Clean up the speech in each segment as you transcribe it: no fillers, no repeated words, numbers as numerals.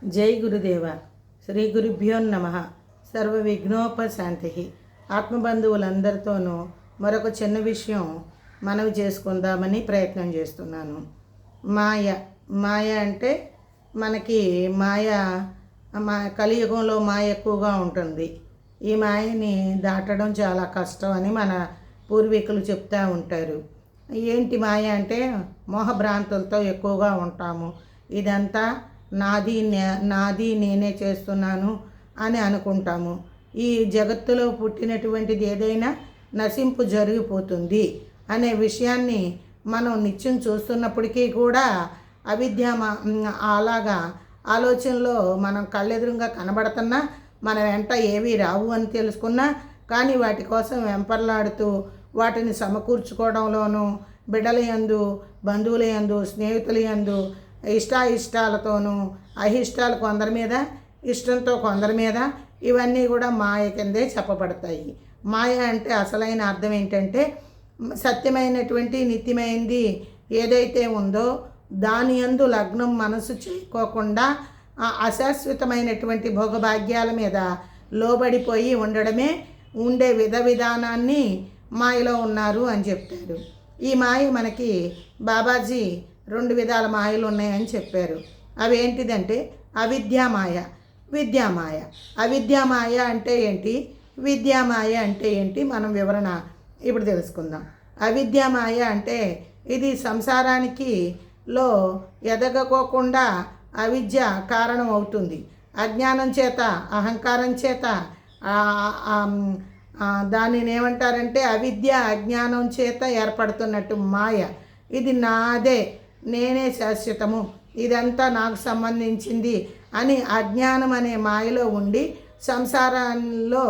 జై గురుదేవ. శ్రీ గురుభ్యో నమ. సర్వ విఘ్నోపశాంతి. ఆత్మబంధువులందరితోనూ మరొక చిన్న విషయం మనవి చేసుకుందామని ప్రయత్నం చేస్తున్నాను. మాయ అంటే మనకి కలియుగంలో మాయ ఎక్కువగా ఉంటుంది. ఈ మాయని దాటడం చాలా కష్టం అని మన పూర్వీకులు చెప్తూ ఉంటారు. ఏంటి మాయ అంటే మోహభ్రాంతులతో ఎక్కువగా ఉంటాము. ఇదంతా నాది నేనే చేస్తున్నాను అని అనుకుంటాము. ఈ జగత్తులో పుట్టినటువంటిది ఏదైనా నశింపు జరిగిపోతుంది అనే విషయాన్ని మనం నిత్యం చూస్తున్నప్పటికీ కూడా అలాగా ఆలోచనలో మనం కళ్ళెదురుగా కనబడుతున్నా మన వెంట ఏవి రావు అని తెలుసుకున్నా కానీ వాటి కోసం వెంపర్లాడుతూ వాటిని సమకూర్చుకోవడంలోనూ బిడ్డల యందు, బంధువుల యందు, స్నేహితుల యందు ఇష్టాలతోనూ అయిష్టాలు కొందరి మీద, ఇష్టంతో కొందరి మీద, ఇవన్నీ కూడా మాయ కిందే చెప్పబడతాయి. మాయ అంటే అసలైన అర్థం ఏంటంటే సత్యమైనటువంటి నిత్యమైనది ఏదైతే ఉందో దాని యందు లగ్నం మనసు చేయకోకుండా అశాశ్వతమైనటువంటి భోగభాగ్యాల మీద లోబడిపోయి ఉండడమే ఉండే విధానాన్ని మాయలో ఉన్నారు అని చెప్తారు. ఈ మాయ మనకి బాబాజీ 2 విధాల మాయలు ఉన్నాయని చెప్పారు. అవి ఏంటిదంటే అవిద్యామాయ, విద్యామాయ. అవిద్యామాయ అంటే ఏంటి, విద్యామాయ అంటే ఏంటి, మనం వివరణ ఇప్పుడు తెలుసుకుందాం. అవిద్యామాయ అంటే ఇది సంసారానికి ఎదగకోకుండా అవిద్య కారణం అవుతుంది. అజ్ఞానం చేత, అహంకారం చేత దానిని ఏమంటారంటే అవిద్య అజ్ఞానం చేత ఏర్పడుతున్నట్టు మాయ. ఇది నాదే, నేనే శాశ్వతము, ఇదంతా నాకు సంబంధించింది అని అజ్ఞానం అనే మాయలో ఉండి సంసారంలో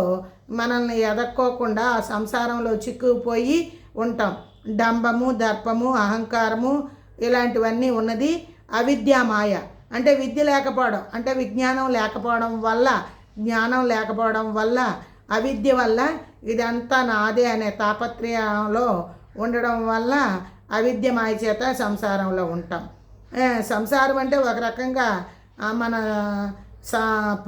మనల్ని ఎదక్కోకుండా ఆ సంసారంలో చిక్కుకుపోయి ఉంటాం. డంబము, దర్పము, అహంకారము ఇలాంటివన్నీ ఉన్నది అవిద్యామాయ. అంటే విద్య లేకపోవడం, అంటే విజ్ఞానం లేకపోవడం వల్ల, జ్ఞానం లేకపోవడం వల్ల, అవిద్య వల్ల ఇదంతా నాదే అనే తాపత్రయంలో ఉండడం వల్ల అవిద్య మాయ చేత సంసారంలో ఉంటాం. సంసారం అంటే ఒక రకంగా మన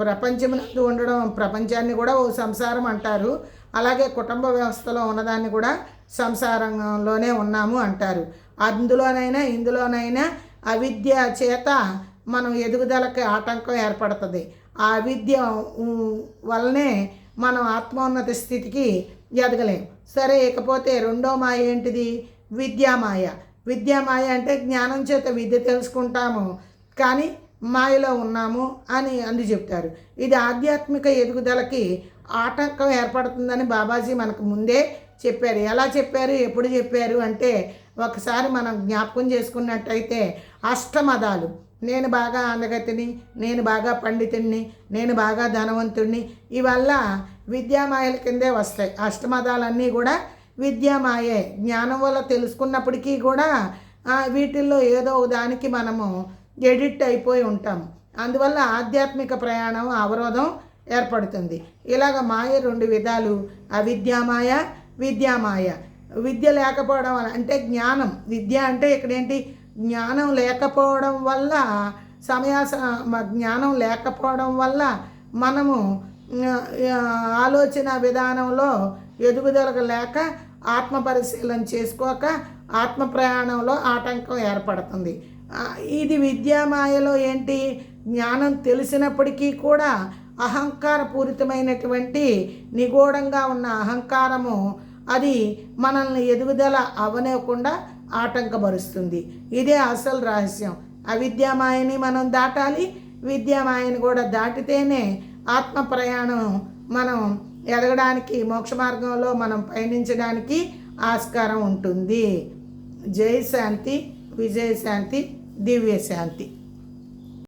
ప్రపంచంలో ఉండడం, ప్రపంచాన్ని కూడా ఓ సంసారం అంటారు. అలాగే కుటుంబ వ్యవస్థలో ఉన్నదాన్ని కూడా సంసారంలోనే ఉన్నాము అంటారు. అందులోనైనా ఇందులోనైనా అవిద్య చేత మనం ఎదుగుదలకి ఆటంకం ఏర్పడుతుంది. ఆ అవిద్య వల్లనే మనం ఆత్మోన్నత స్థితికి ఎదగలేం. సరే, ఇకపోతే రెండో మాయ ఏంటిది, విద్యామాయ. విద్యామాయ అంటే జ్ఞానం చేత విద్య తెలుసుకుంటాము కానీ మాయలో ఉన్నాము అని చెప్తారు. ఇది ఆధ్యాత్మిక ఎదుగుదలకి ఆటంకం ఏర్పడుతుందని బాబాజీ మనకు ముందే చెప్పారు. ఎలా చెప్పారు, ఎప్పుడు చెప్పారు అంటే ఒకసారి మనం జ్ఞాపకం చేసుకున్నట్టయితే అష్టమదాలు, నేను బాగా అందగతిని, నేను బాగా పండితుడిని, నేను బాగా ధనవంతుడిని, ఇవల్ల విద్యామాయల కిందే వస్తాయి. అష్టమదాలన్నీ కూడా విద్యామాయే. జ్ఞానం వల్ల తెలుసుకున్నప్పటికీ కూడా వీటిల్లో ఏదో దానికి మనము ఎడిక్ట్ అయిపోయి ఉంటాము. అందువల్ల ఆధ్యాత్మిక ప్రయాణం అవరోధం ఏర్పడుతుంది. ఇలాగ మాయ 2 విధాలు, అవిద్యామాయ, విద్యామాయ. విద్య లేకపోవడం అంటే జ్ఞానం, విద్య అంటే ఇక్కడేంటి, జ్ఞానం లేకపోవడం వల్ల జ్ఞానం లేకపోవడం వల్ల మనము ఆలోచన విధానంలో ఎదుగుదలకు లేక, ఆత్మ పరిశీలన చేసుకోక ఆత్మ ప్రయాణంలో ఆటంకం ఏర్పడుతుంది. ఇది విద్యామాయలో ఏంటి, జ్ఞానం తెలిసినప్పటికీ కూడా అహంకారపూరితమైనటువంటి నిగూఢంగా ఉన్న అహంకారము అది మనల్ని ఎదుగుదల అవనివ్వకుండా ఆటంకపరుస్తుంది. ఇదే అసలు రహస్యం. అవిద్యామాయని మనం దాటాలి, విద్యామాయని కూడా దాటితేనే ఆత్మ ప్రయాణం మనం ఎదగడానికి, మోక్ష మార్గంలో మనం పయనించడానికి ఆస్కారం ఉంటుంది. జై శాంతి, విజయశాంతి, దివ్యశాంతి.